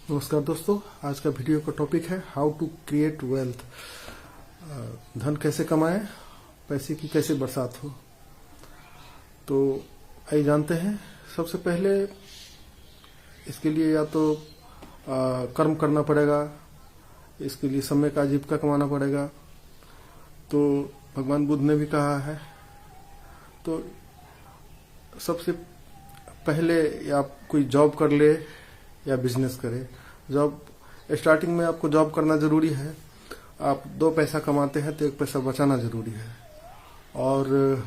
नमस्कार दोस्तों, आज का वीडियो का टॉपिक है हाउ टू क्रिएट वेल्थ। धन कैसे कमाएं, पैसे की कैसे बरसात हो। तो आइए जानते हैं। सबसे पहले इसके लिए या तो कर्म करना पड़ेगा, इसके लिए समय का आजीविका कमाना पड़ेगा। तो भगवान बुद्ध ने भी कहा है। तो सबसे पहले आप कोई जॉब कर ले या बिजनेस करे। जॉब स्टार्टिंग में आपको जॉब करना जरूरी है। आप 2 पैसा कमाते हैं तो 1 पैसा बचाना जरूरी है। और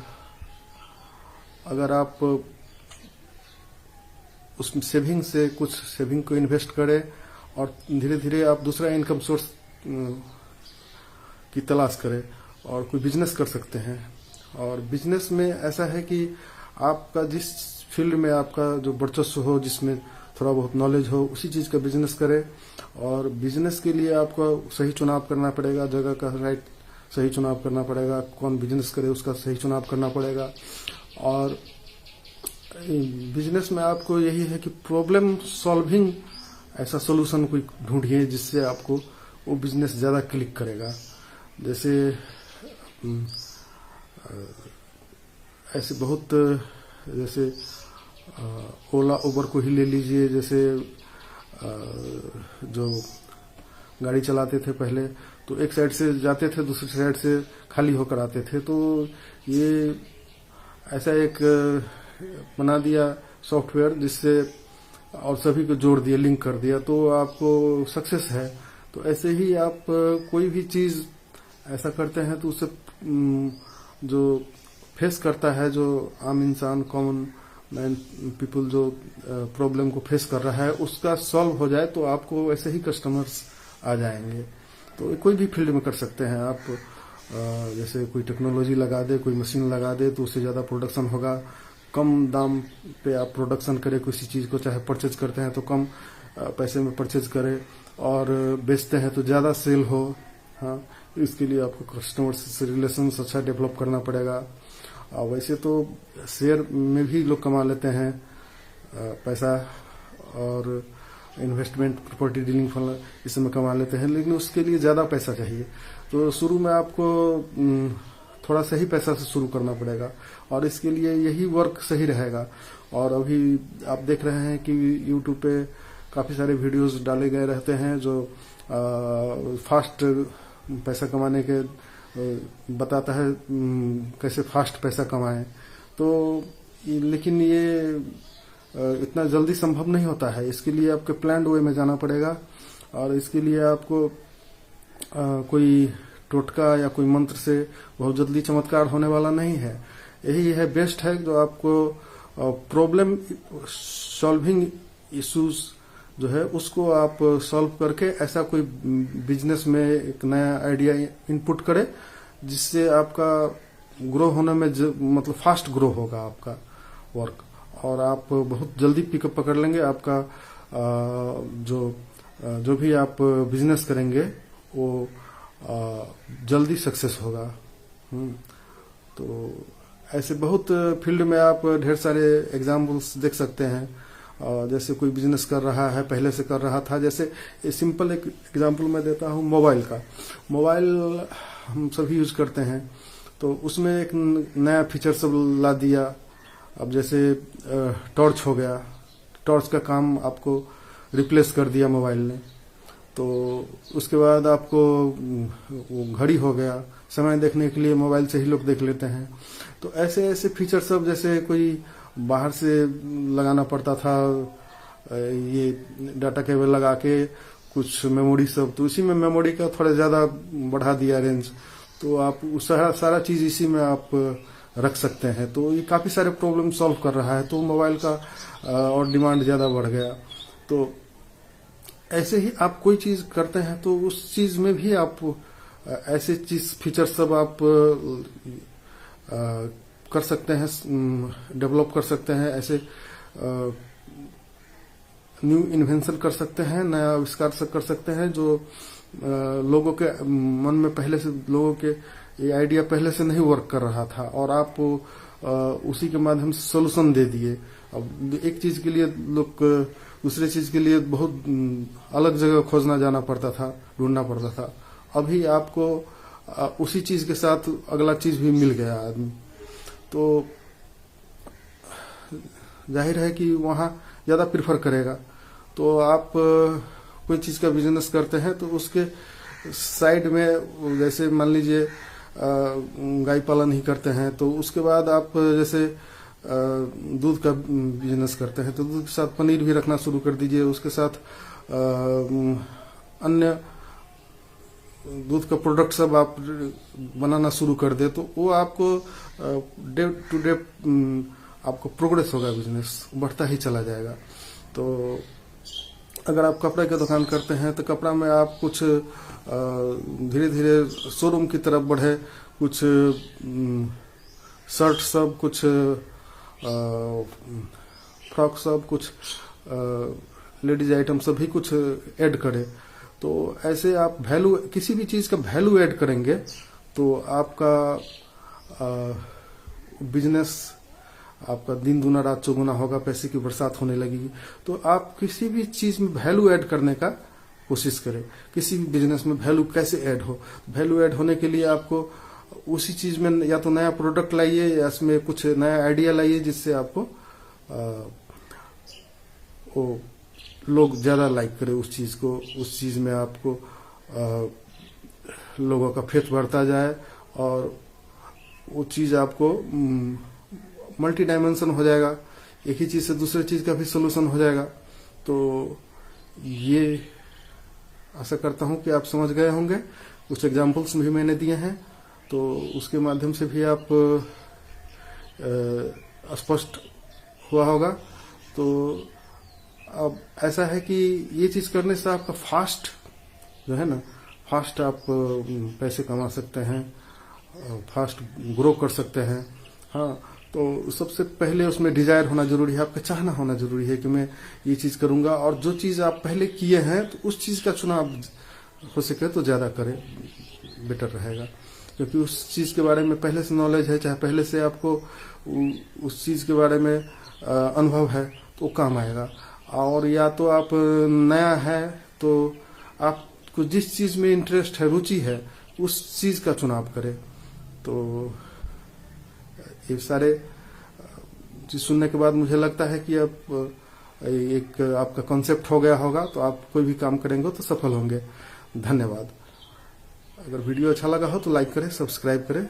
अगर आप उस सेविंग से कुछ सेविंग को इन्वेस्ट करें और धीरे धीरे आप दूसरा इनकम सोर्स की तलाश करें और कोई बिजनेस कर सकते हैं। और बिजनेस में ऐसा है कि आपका जिस फील्ड में आपका जो वर्चस्व हो, जिसमें थोड़ा बहुत नॉलेज हो, उसी चीज का बिजनेस करें। और बिजनेस के लिए आपको सही चुनाव करना पड़ेगा, जगह का सही चुनाव करना पड़ेगा, कौन बिजनेस करे उसका सही चुनाव करना पड़ेगा। और बिजनेस में आपको यही है कि प्रॉब्लम सॉल्विंग ऐसा सोल्यूशन कोई ढूंढिए जिससे आपको वो बिजनेस ज्यादा क्लिक करेगा। जैसे ऐसे बहुत जैसे ओला उबर को ही ले लीजिए। जैसे जो गाड़ी चलाते थे पहले, तो एक साइड से जाते थे, दूसरी साइड से खाली होकर आते थे। तो ये ऐसा एक बना दिया सॉफ्टवेयर जिससे और सभी को जोड़ दिया, लिंक कर दिया, तो आपको सक्सेस है। तो ऐसे ही आप कोई भी चीज ऐसा करते हैं तो उससे जो फेस करता है, जो आम इंसान, कॉमन मैन पीपल जो प्रॉब्लम को फेस कर रहा है, उसका सॉल्व हो जाए तो आपको ऐसे ही कस्टमर्स आ जाएंगे। तो कोई भी फील्ड में कर सकते हैं आप। जैसे कोई टेक्नोलॉजी लगा दे, कोई मशीन लगा दे तो उससे ज्यादा प्रोडक्शन होगा। कम दाम पे आप प्रोडक्शन करें किसी चीज को, चाहे परचेज करते हैं तो कम पैसे में परचेज करें और बेचते हैं तो ज्यादा सेल हो। हाँ, इसके लिए आपको कस्टमर से रिलेशन अच्छा डेवलप करना पड़ेगा। वैसे तो शेयर में भी लोग कमा लेते हैं पैसा, और इन्वेस्टमेंट, प्रॉपर्टी डीलिंग फंड, इसमें कमा लेते हैं, लेकिन उसके लिए ज्यादा पैसा चाहिए। तो शुरू में आपको थोड़ा सही पैसा से शुरू करना पड़ेगा और इसके लिए यही वर्क सही रहेगा। और अभी आप देख रहे हैं कि यूट्यूब पे काफी सारे वीडियोस डाले गए रहते हैं जो फास्ट पैसा कमाने के बताता है, कैसे फास्ट पैसा कमाएं। तो लेकिन ये इतना जल्दी संभव नहीं होता है। इसके लिए आपके प्लान्ड वे में जाना पड़ेगा और इसके लिए आपको कोई टोटका या कोई मंत्र से बहुत जल्दी चमत्कार होने वाला नहीं है। यही है बेस्ट है जो आपको प्रॉब्लम सॉल्विंग इश्यूज जो है उसको आप सॉल्व करके ऐसा कोई बिजनेस में एक नया आइडिया इनपुट करे जिससे आपका ग्रो होने में मतलब फास्ट ग्रो होगा आपका वर्क, और आप बहुत जल्दी पिकअप पकड़ लेंगे। आपका जो भी आप बिजनेस करेंगे वो जल्दी सक्सेस होगा। तो ऐसे बहुत फील्ड में आप ढेर सारे एग्जाम्पल्स देख सकते हैं। जैसे कोई बिजनेस कर रहा है, पहले से कर रहा था। जैसे सिंपल एक एग्जांपल मैं देता हूँ मोबाइल का। मोबाइल हम सभी यूज करते हैं, तो उसमें एक नया फीचर सब ला दिया। अब जैसे टॉर्च हो गया, टॉर्च का काम आपको रिप्लेस कर दिया मोबाइल ने। तो उसके बाद आपको घड़ी हो गया, समय देखने के लिए मोबाइल से ही लोग देख लेते हैं। तो ऐसे ऐसे फीचर सब, जैसे कोई बाहर से लगाना पड़ता था ये डाटा केबल लगा के कुछ मेमोरी सब, तो इसी में मेमोरी का थोड़ा ज्यादा बढ़ा दिया रेंज, तो आप सारा चीज इसी में आप रख सकते हैं। तो ये काफी सारे प्रॉब्लम सॉल्व कर रहा है। तो मोबाइल का और डिमांड ज्यादा बढ़ गया। तो ऐसे ही आप कोई चीज करते हैं तो उस चीज में भी आप ऐसे चीज फीचर सब आप कर सकते हैं, डेवलप कर सकते हैं। ऐसे न्यू इन्वेंशन कर सकते हैं, नया आविष्कार कर सकते हैं जो लोगों के मन में पहले से, लोगों के ये आइडिया पहले से नहीं वर्क कर रहा था और आप उसी के माध्यम से सोल्यूशन दे दिए। अब एक चीज के लिए लोग दूसरे चीज के लिए बहुत अलग जगह खोजना जाना पड़ता था, ढूंढना पड़ता था। अभी आपको उसी चीज के साथ अगला चीज भी मिल गया आदमी, तो जाहिर है कि वहां ज्यादा प्रिफर करेगा। तो आप कोई चीज का बिजनेस करते हैं तो उसके साइड में, जैसे मान लीजिए गाय पालन ही करते हैं, तो उसके बाद आप जैसे दूध का बिजनेस करते हैं तो दूध के साथ पनीर भी रखना शुरू कर दीजिए। उसके साथ अन्य दूध का प्रोडक्ट सब आप बनाना शुरू कर दे, तो वो आपको डे टू डे आपको प्रोग्रेस होगा, बिजनेस बढ़ता ही चला जाएगा। तो अगर आप कपड़े की दुकान करते हैं तो कपड़ा में आप कुछ धीरे धीरे शोरूम की तरफ बढ़े, कुछ शर्ट सब, कुछ फ्रॉक सब, कुछ लेडीज आइटम सभी कुछ ऐड करें। तो ऐसे आप वैल्यू, किसी भी चीज का वैल्यू ऐड करेंगे तो आपका बिजनेस, आपका दिन दूना रात चौगुना होगा, पैसे की बरसात होने लगेगी। तो आप किसी भी चीज में वैल्यू ऐड करने का कोशिश करें। किसी भी बिजनेस में वैल्यू कैसे ऐड हो, वैल्यू ऐड होने के लिए आपको उसी चीज में या तो नया प्रोडक्ट लाइए या इसमें कुछ नया आइडिया लाइए जिससे आपको वो लोग ज्यादा लाइक करें उस चीज को, उस चीज में आपको लोगों का फेथ बढ़ता जाए और वो चीज आपको मल्टी डायमेंशन हो जाएगा, एक ही चीज से दूसरे चीज का भी सोल्यूशन हो जाएगा। तो ये आशा करता हूं कि आप समझ गए होंगे। कुछ एग्जांपल्स भी मैंने दिए हैं, तो उसके माध्यम से भी आप स्पष्ट हुआ होगा। तो अब ऐसा है कि ये चीज करने से आपका फास्ट जो है ना, फास्ट आप पैसे कमा सकते हैं, फास्ट ग्रो कर सकते हैं। हाँ, तो सबसे पहले उसमें डिजायर होना जरूरी है, आपका चाहना होना जरूरी है कि मैं ये चीज करूंगा। और जो चीज आप पहले किए हैं तो उस चीज का चुनाव हो सके तो ज्यादा करें, बेटर रहेगा। क्योंकि उस चीज के बारे में पहले से नॉलेज है, चाहे पहले से आपको उस चीज के बारे में अनुभव है, तो काम आएगा। और या तो आप नया है तो आपको जिस चीज में इंटरेस्ट है, रुचि है, उस चीज का चुनाव करें। तो ये सारे चीज सुनने के बाद मुझे लगता है कि अब एक आपका कॉन्सेप्ट हो गया होगा, तो आप कोई भी काम करेंगे तो सफल होंगे। धन्यवाद। अगर वीडियो अच्छा लगा हो तो लाइक करें, सब्सक्राइब करें।